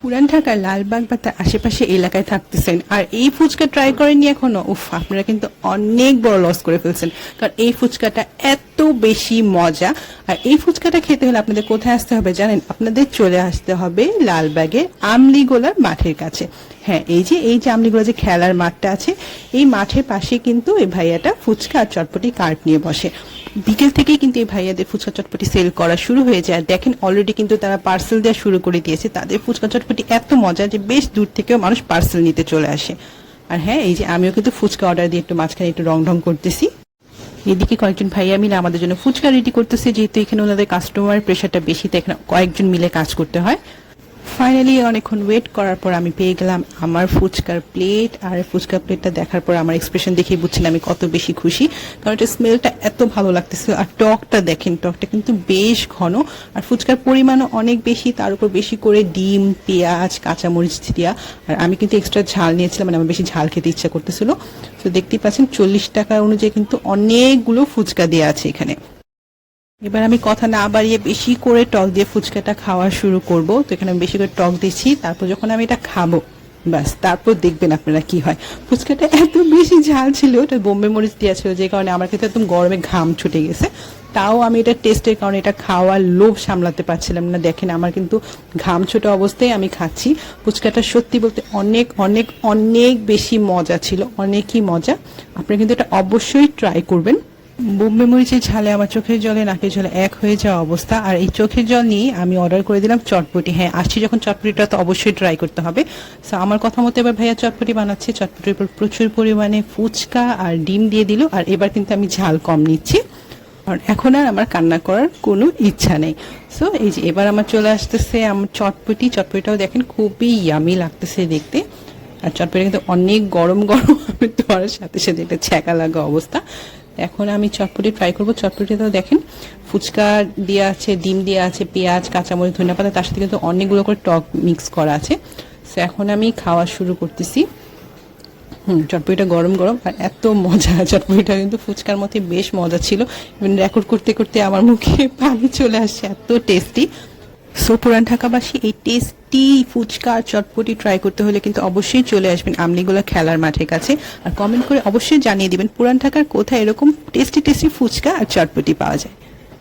পুরান ঢাকার লালবাগ বা তার আশেপাশে এলাকায় থাকতেছেন আর এই ফুচকা ট্রাই করেননি এখনো, উফ, আপনারা কিন্তু অনেক বড় লস করে ফেলছেন। কারণ এই ফুচকাটা এত বেশি মজা। আর এই ফুচকাটা খেতে হলে আপনাদের কোথায় আসতে হবে জানেন? আপনাদের চলে আসতে হবে লালবাগের আমলিগোলার মাঠের কাছে। হ্যাঁ, এই যে আমলিগোলা যে খেলার মাঠটা আছে, এই মাঠের পাশে কিন্তু এই ভাইয়াটা ফুচকা আর চটপটি কার্ট নিয়ে বসে। বিকেল থেকেই কিন্তু এই ভাইয়াদের ফুচকা চটপটি সেল করা শুরু হয়ে যায়। দেখেন অলরেডি কিন্তু তারা পার্সেল দেওয়া শুরু করে দিয়েছে। তাদের ফুচকা চটপটি এত মজা যে বেশ দূর থেকেও মানুষ পার্সেল নিতে চলে আসে। আর হ্যাঁ, এই যে আমিও কিন্তু ফুচকা অর্ডার দিয়ে একটু মাঝখানে একটু রং ঢং করতেছি। এদিকে কয়েকজন ভাইয়া মিলে আমাদের জন্য ফুচকা রেডি করতেছে, যেহেতু এখানে ওনাদের কাস্টমার প্রেশারটা বেশি, তাই এখানে কয়েকজন মিলে কাজ করতে হয়। ফাইনালি অনেকক্ষণ ওয়েট করার পর আমি পেয়ে গেলাম আমার ফুচকার প্লেট। আর ফুচকার প্লেটটা দেখার পর আমার এক্সপ্রেশন দেখেই বুঝছিলাম আমি কত বেশি খুশি, কারণ এটা স্মেলটা এত ভালো লাগতেছিল। আর টকটা দেখেন, টকটা কিন্তু বেশ ঘন, আর ফুচকার পরিমাণও অনেক বেশি, তার উপর বেশি করে ডিম, পেঁয়াজ, কাঁচামরিচ দিয়া। আর আমি কিন্তু এক্সট্রা ঝাল নিয়েছিলাম, মানে আমার বেশি ঝাল খেতে ইচ্ছা করতেছিল। তো দেখতেই পাচ্ছেন 40 টাকা অনুযায়ী কিন্তু অনেকগুলো ফুচকা দেওয়া আছে এখানে। এবার আমি কথা না বাড়িয়ে বেশি করে টক দিয়ে ফুচকাটা খাওয়া শুরু করব। তো এখানে আমি বেশি করে টক দিচ্ছি, তারপর যখন আমি এটা খাবো ব্যাস তারপর দেখবেন আপনারা কি হয়। ফুচকাটা এত বেশি ঝাল ছিল, এটা বোম্বে মরিচ দেওয়া ছিল, যে কারণে আমার কিন্তু একদম গরমে ঘাম ছুটে গেছে। তাও আমি এটা টেস্টের কারণে এটা খাওয়ার লোভ সামলাতে পারছিলাম না। দেখেন আমার কিন্তু ঘাম ছোটা অবস্থায় আমি খাচ্ছি। ফুচকাটা সত্যি বলতে অনেক অনেক অনেক বেশি মজা ছিল, অনেকই মজা। আপনারা কিন্তু এটা অবশ্যই ট্রাই করবেন। বোম্বে মরিচের ঝালে আমার চোখের জলে নাকের জলে এক হয়ে যাওয়া অবস্থা। আর এই চোখের জল নিয়ে আমি অর্ডার করে দিলাম চটপটি। হ্যাঁ, আসছি যখন চটপটিটা তো অবশ্যই ট্রাই করতে হবে। সো আমার কথা মতো এবার ভাইয়া চটপটি বানাচ্ছে। চটপটির উপর প্রচুর পরিমাণে ফুচকা আর ডিম দিয়ে দিল। আর এবার কিন্তু আমি ঝাল কম নিচ্ছি, কারণ এখন আর আমার কান্না করার কোনো ইচ্ছা নেই। সো এই যে এবার আমার চলে আসতেছে আমার চটপটিটাও দেখেন খুবই ইয়ামি লাগতেছে দেখতে। আর চটপটি কিন্তু অনেক গরম গরম, আমি তোমার সাথে সাথে একটা ছ্যাঁকা লাগা অবস্থা। এখন আমি চটপটি ট্রাই করবো। চটপটিটাও দেখেন ফুচকা দেওয়া আছে, ডিম দেওয়া আছে, পেঁয়াজ, কাঁচামরিচ, ধনেপাতা, তার সাথে কিন্তু অনেকগুলো করে টক মিক্স করা আছে। সো এখন আমি খাওয়া শুরু করতেছি। চটপটিটা গরম গরম আর এত মজা। চটপটিটা কিন্তু ফুচকার মধ্যে বেশ মজা ছিল। ইভেন রেকর্ড করতে করতে আমার মুখে পানি চলে আসছে, এত টেস্টি। সো পুরান ঢাকাবাসী এই টেস্টি ফুচকা আর চটপটি ট্রাই করতে হলে কিন্তু অবশ্যই চলে আসবেন আমলিগোলা খেলার মাঠের কাছে। আর কমেন্ট করে অবশ্যই জানিয়ে দিবেন পুরান ঢাকার কোথায় এরকম টেস্টি টেস্টি ফুচকা আর চটপটি পাওয়া যায়।